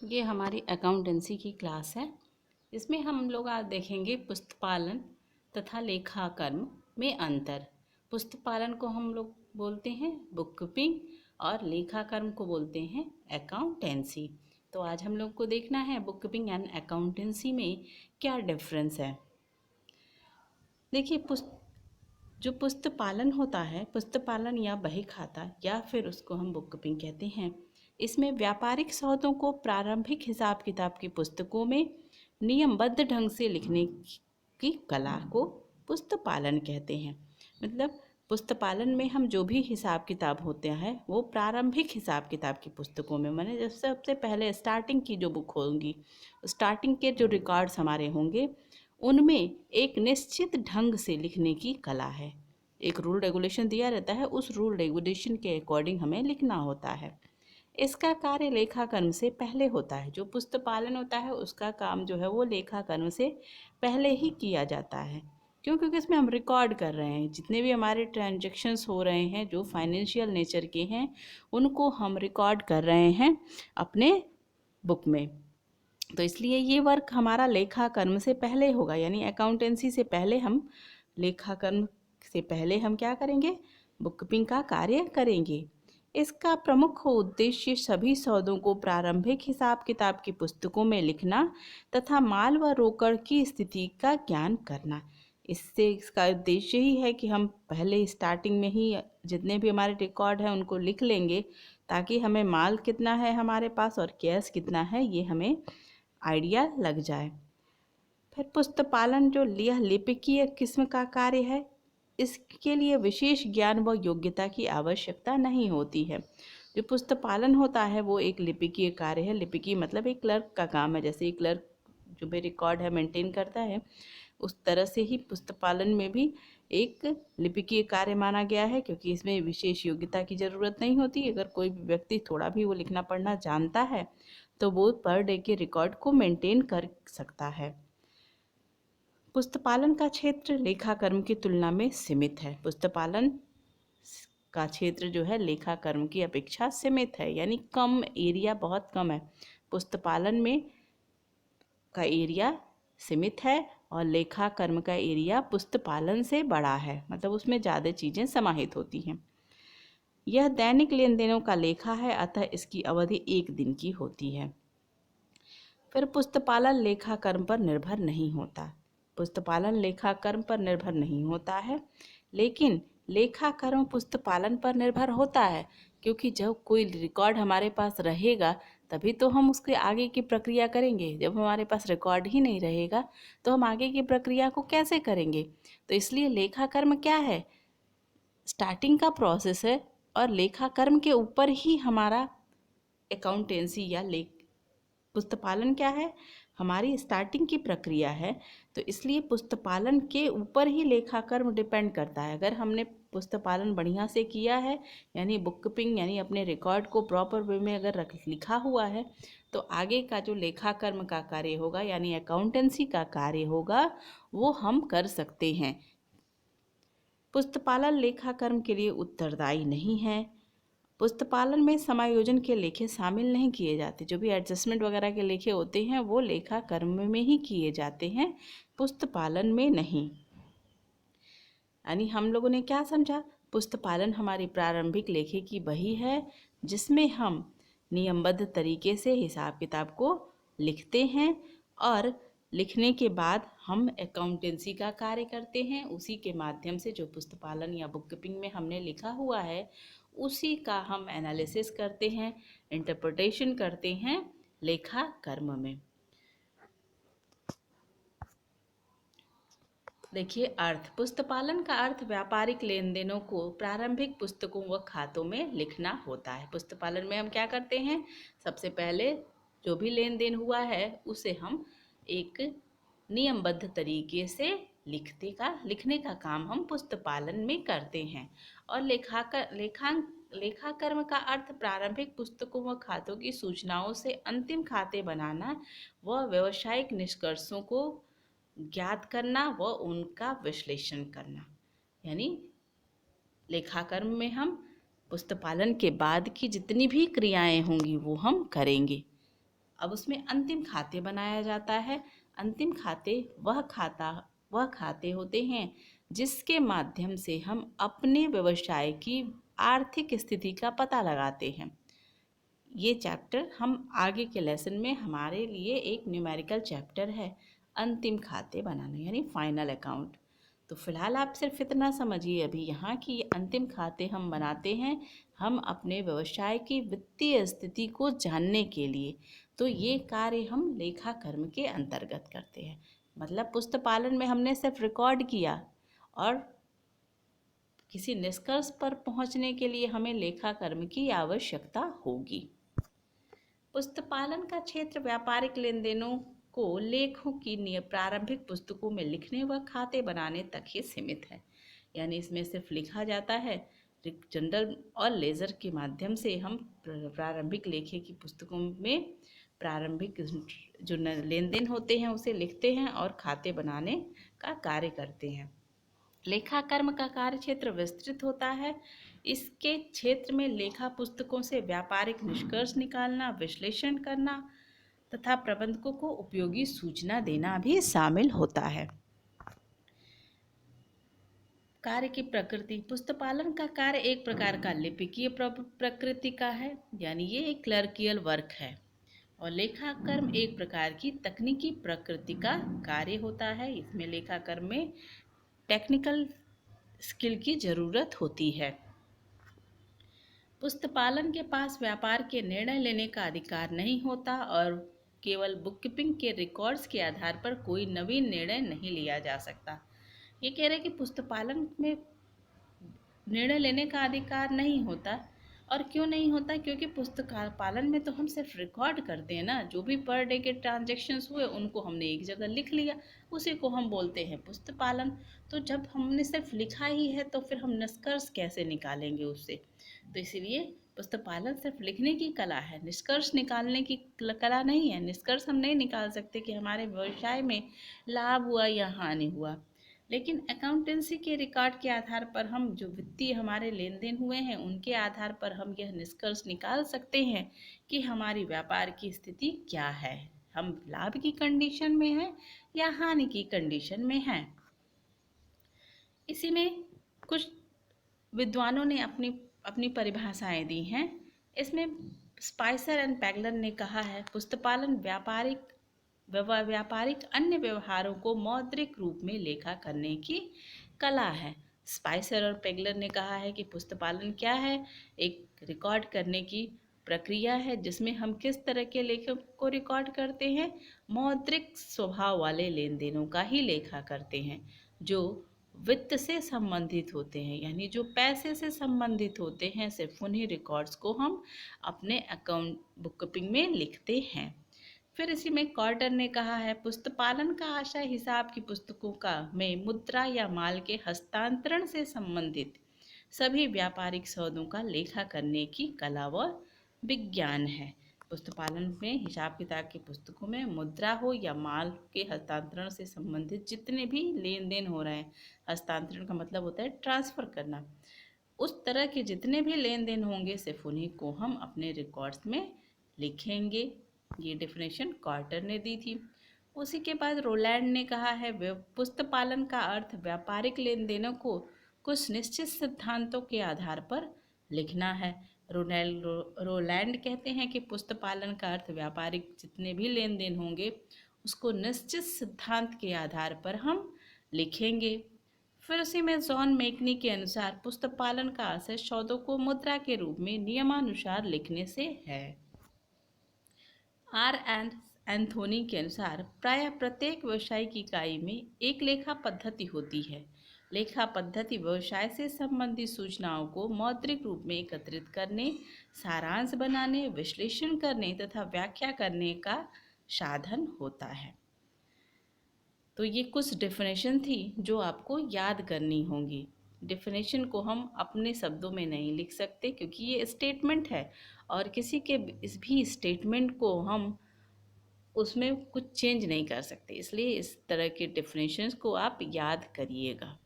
ये हमारी अकाउंटेंसी की क्लास है। इसमें हम लोग आज देखेंगे पुस्तपालन तथा लेखाकर्म में अंतर। पुस्तपालन को हम लोग बोलते हैं बुक कीपिंग और लेखाकर्म को बोलते हैं अकाउंटेंसी। तो आज हम लोग को देखना है बुक कीपिंग एंड अकाउंटेंसी में क्या डिफरेंस है। देखिए, जो पुस्तपालन होता है, पुस्तपालन या बही खाता या फिर उसको हम बुक कीपिंग कहते हैं, इसमें व्यापारिक सौदों को प्रारंभिक हिसाब किताब की पुस्तकों में नियमबद्ध ढंग से लिखने की कला को पुस्तपालन कहते हैं। मतलब पुस्तपालन में हम जो भी हिसाब किताब होते हैं वो प्रारंभिक हिसाब किताब की पुस्तकों में, माने जब सबसे पहले स्टार्टिंग की जो बुक होंगी, स्टार्टिंग के जो रिकॉर्ड्स हमारे होंगे, उनमें एक निश्चित ढंग से लिखने की कला है। एक रूल रेगुलेशन दिया रहता है, उस रूल रेगुलेशन के अकॉर्डिंग हमें लिखना होता है। इसका कार्य लेखाकर्म से पहले होता है। जो पुस्तपालन होता है उसका काम जो है वो लेखाकर्म से पहले ही किया जाता है। क्यों? क्योंकि इसमें हम रिकॉर्ड कर रहे हैं, जितने भी हमारे ट्रांजैक्शंस हो रहे हैं जो फाइनेंशियल नेचर के हैं, उनको हम रिकॉर्ड कर रहे हैं अपने बुक में। तो इसलिए ये वर्क हमारा लेखाकर्म से पहले होगा, यानी अकाउंटेंसी से पहले हम, लेखाकर्म से पहले हम क्या करेंगे? बुक कीपिंग का कार्य करेंगे। इसका प्रमुख उद्देश्य सभी सौदों को प्रारंभिक हिसाब किताब की पुस्तकों में लिखना तथा माल व रोकड़ की स्थिति का ज्ञान करना। इससे इसका उद्देश्य ही है कि हम पहले स्टार्टिंग में ही जितने भी हमारे रिकॉर्ड हैं उनको लिख लेंगे, ताकि हमें माल कितना है हमारे पास और कैश कितना है ये हमें आइडिया लग जाए। फिर पुस्तपालन जो यह लिपिकीय किस्म का कार्य है, इसके लिए विशेष ज्ञान व योग्यता की आवश्यकता नहीं होती है। जो पुस्तपालन होता है वो एक लिपिकीय कार्य है। लिपिकी मतलब एक क्लर्क का काम है। जैसे एक क्लर्क जो भी रिकॉर्ड है मेंटेन करता है, उस तरह से ही पुस्तपालन में भी एक लिपिकीय कार्य माना गया है, क्योंकि इसमें विशेष योग्यता की ज़रूरत नहीं होती। अगर कोई भी व्यक्ति थोड़ा भी वो लिखना पढ़ना जानता है तो वो पर डे के रिकॉर्ड को मेंटेन कर सकता है। पुस्तपालन का क्षेत्र लेखाकर्म की तुलना में सीमित है। पुस्तपालन का क्षेत्र जो है लेखाकर्म की अपेक्षा सीमित है, यानी कम एरिया, बहुत कम है। पुस्तपालन में का एरिया सीमित है और लेखाकर्म का एरिया पुस्तपालन से बड़ा है, मतलब उसमें ज़्यादा चीज़ें समाहित होती हैं। यह दैनिक लेन देनों का लेखा है, अतः इसकी अवधि 1 दिन की होती है। फिर पुस्तपालन लेखाकर्म पर निर्भर नहीं होता। पुस्तपालन लेखाकर्म पर निर्भर नहीं होता है, लेकिन लेखाकर्म पुस्तपालन पर निर्भर होता है, क्योंकि जब कोई रिकॉर्ड हमारे पास रहेगा तभी तो हम उसके आगे की प्रक्रिया करेंगे। जब हमारे पास रिकॉर्ड ही नहीं रहेगा तो हम आगे की प्रक्रिया को कैसे करेंगे? तो इसलिए लेखाकर्म क्या है? स्टार्टिंग का प्रोसेस है, और लेखाकर्म के ऊपर ही हमारा अकाउंटेंसी या पुस्तपालन क्या है? हमारी स्टार्टिंग की प्रक्रिया है। तो इसलिए पुस्तपालन के ऊपर ही लेखाकर्म डिपेंड करता है। अगर हमने पुस्तपालन बढ़िया से किया है, यानी बुक कीपिंग, यानी अपने रिकॉर्ड को प्रॉपर वे में अगर लिखा हुआ है, तो आगे का जो लेखाकर्म का कार्य होगा, यानी अकाउंटेंसी का कार्य होगा, वो हम कर सकते हैं। पुस्तपालन लेखाकर्म के लिए उत्तरदायी नहीं है। पुस्तपालन में समायोजन के लेखे शामिल नहीं किए जाते। जो भी एडजस्टमेंट वगैरह के लेखे होते हैं वो लेखाकर्म में ही किए जाते हैं, पुस्तपालन में नहीं। यानी हम लोगों ने क्या समझा? पुस्तपालन हमारी प्रारंभिक लेखे की बही है, जिसमें हम नियमबद्ध तरीके से हिसाब किताब को लिखते हैं, और लिखने के बाद हम अकाउंटेंसी का कार्य करते हैं। उसी के माध्यम से जो पुस्तपालन या बुक कीपिंग में हमने लिखा हुआ है उसी का हम एनालिसिस करते हैं, इंटरप्रिटेशन करते हैं लेखा कर्म में। देखिए, अर्थ। पुस्तपालन का अर्थ व्यापारिक लेन देनों को प्रारंभिक पुस्तकों व खातों में लिखना होता है। पुस्तपालन में हम क्या करते हैं? सबसे पहले जो भी लेन देन हुआ है उसे हम एक नियमबद्ध तरीके से लिखने का काम हम पुस्तपालन में करते हैं। और लेखाकर्म का अर्थ प्रारंभिक पुस्तकों व खातों की सूचनाओं से अंतिम खाते बनाना व व्यावसायिक निष्कर्षों को ज्ञात करना व उनका विश्लेषण करना। यानी लेखाकर्म में हम पुस्तपालन के बाद की जितनी भी क्रियाएं होंगी वो हम करेंगे। अब उसमें अंतिम खाते बनाया जाता है। अंतिम खाते वह खाते होते हैं जिसके माध्यम से हम अपने व्यवसाय की आर्थिक स्थिति का पता लगाते हैं। ये चैप्टर हम आगे के लेसन में हमारे लिए एक न्यूमेरिकल चैप्टर है, अंतिम खाते बनाना यानी फाइनल अकाउंट। तो फिलहाल आप सिर्फ इतना समझिए अभी यहाँ कि ये अंतिम खाते हम बनाते हैं हम अपने व्यवसाय की वित्तीय स्थिति को जानने के लिए। तो ये कार्य हम लेखा कर्म के अंतर्गत करते हैं। मतलब पुस्तपालन में हमने सिर्फ रिकॉर्ड किया और किसी निष्कर्ष पर पहुंचने के लिए हमें लेखा कर्म की आवश्यकता होगी। पुस्तपालन का क्षेत्र व्यापारिक लेन देनों को लेखों की प्रारंभिक पुस्तकों में लिखने व खाते बनाने तक ही सीमित है। यानी इसमें सिर्फ लिखा जाता है, जनरल और लेजर के माध्यम से हम प्रारंभिक लेखे की पुस्तकों में प्रारंभिक जो लेन देन होते हैं उसे लिखते हैं और खाते बनाने का कार्य करते हैं। लेखा कर्म का कार्य क्षेत्र विस्तृत होता है। इसके क्षेत्र में लेखा पुस्तकों से व्यापारिक निष्कर्ष निकालना, विश्लेषण करना तथा प्रबंधकों को उपयोगी सूचना देना भी शामिल होता है। कार्य की प्रकृति, पुस्तपालन का कार्य एक प्रकार का लिपिकीय प्रकृति का है, यानी ये एक क्लर्कियल वर्क है। और लेखा कर्म एक प्रकार की तकनीकी प्रकृति का कार्य होता है। इसमें लेखा कर्म में टेक्निकल स्किल की ज़रूरत होती है। पुस्तपालन के पास व्यापार के निर्णय लेने का अधिकार नहीं होता और केवल बुककीपिंग के रिकॉर्ड्स के आधार पर कोई नवीन निर्णय नहीं लिया जा सकता। ये कह रहे हैं कि पुस्तपालन में निर्णय लेने का अधिकार नहीं होता। और क्यों नहीं होता? क्योंकि पुस्तकालपालन में तो हम सिर्फ रिकॉर्ड करते हैं ना, जो भी पर डे के ट्रांजेक्शन्स हुए उनको हमने एक जगह लिख लिया, उसी को हम बोलते हैं पुस्तपालन। तो जब हमने सिर्फ लिखा ही है तो फिर हम निष्कर्ष कैसे निकालेंगे उससे? तो इसीलिए पुस्तपालन सिर्फ लिखने की कला है, निष्कर्ष निकालने की कला नहीं है। निष्कर्ष हम नहीं निकाल सकते कि हमारे व्यवसाय में लाभ हुआ या हानि हुआ, लेकिन अकाउंटेंसी के रिकॉर्ड के आधार पर हम जो वित्तीय हमारे लेन देन हुए हैं उनके आधार पर हम यह निष्कर्ष निकाल सकते हैं कि हमारी व्यापार की स्थिति क्या है, हम लाभ की कंडीशन में हैं या हानि की कंडीशन में हैं। इसी में कुछ विद्वानों ने अपनी अपनी परिभाषाएं दी हैं। इसमें स्पाइसर एंड पैगलर ने कहा है पुस्तपालन व्यापारिक अन्य व्यवहारों को मौद्रिक रूप में लेखा करने की कला है। स्पाइसर और पेगलर ने कहा है कि पुस्तपालन क्या है? एक रिकॉर्ड करने की प्रक्रिया है जिसमें हम किस तरह के लेखों को रिकॉर्ड करते हैं? मौद्रिक स्वभाव वाले लेन देनों का ही लेखा करते हैं जो वित्त से संबंधित होते हैं, यानी जो पैसे से संबंधित होते हैं, सिर्फ उन्हीं रिकॉर्ड्स को हम अपने अकाउंट बुककीपिंग में लिखते हैं। फिर इसी में कॉर्टर ने कहा है पुस्तपालन का आशय हिसाब की पुस्तकों का में मुद्रा या माल के हस्तांतरण से संबंधित सभी व्यापारिक सौदों का लेखा करने की कला व विज्ञान है। पुस्तपालन में हिसाब किताब की पुस्तकों में मुद्रा हो या माल के हस्तांतरण से संबंधित जितने भी लेन देन हो रहे हैं, हस्तांतरण का मतलब होता है ट्रांसफ़र करना, उस तरह के जितने भी लेन देन होंगे सिर्फ उन्हीं को हम अपने रिकॉर्ड्स में लिखेंगे। ये डेफिनेशन कॉर्टर ने दी थी। उसी के बाद रोलैंड ने कहा है पुस्तपालन का अर्थ व्यापारिक लेन देनों को कुछ निश्चित सिद्धांतों के आधार पर लिखना है। रोलैंड कहते हैं कि पुस्तपालन का अर्थ व्यापारिक जितने भी लेन देन होंगे उसको निश्चित सिद्धांत के आधार पर हम लिखेंगे। फिर उसी में जॉन मेकनी के अनुसार पुस्तपालन का आशय सौदों को मुद्रा के रूप में नियमानुसार लिखने से है। आर एंड एंथोनी के अनुसार प्रायः प्रत्येक व्यवसायिक इकाई में एक लेखा पद्धति होती है। लेखा पद्धति व्यवसाय से संबंधित सूचनाओं को मौद्रिक रूप में एकत्रित करने, सारांश बनाने, विश्लेषण करने तथा व्याख्या करने का साधन होता है। तो ये कुछ डेफिनेशन थी जो आपको याद करनी होंगी। डेफिनेशन को हम अपने शब्दों में नहीं लिख सकते क्योंकि ये स्टेटमेंट है और किसी के इस भी स्टेटमेंट को हम उसमें कुछ चेंज नहीं कर सकते, इसलिए इस तरह के डेफिनेशंस को आप याद करिएगा।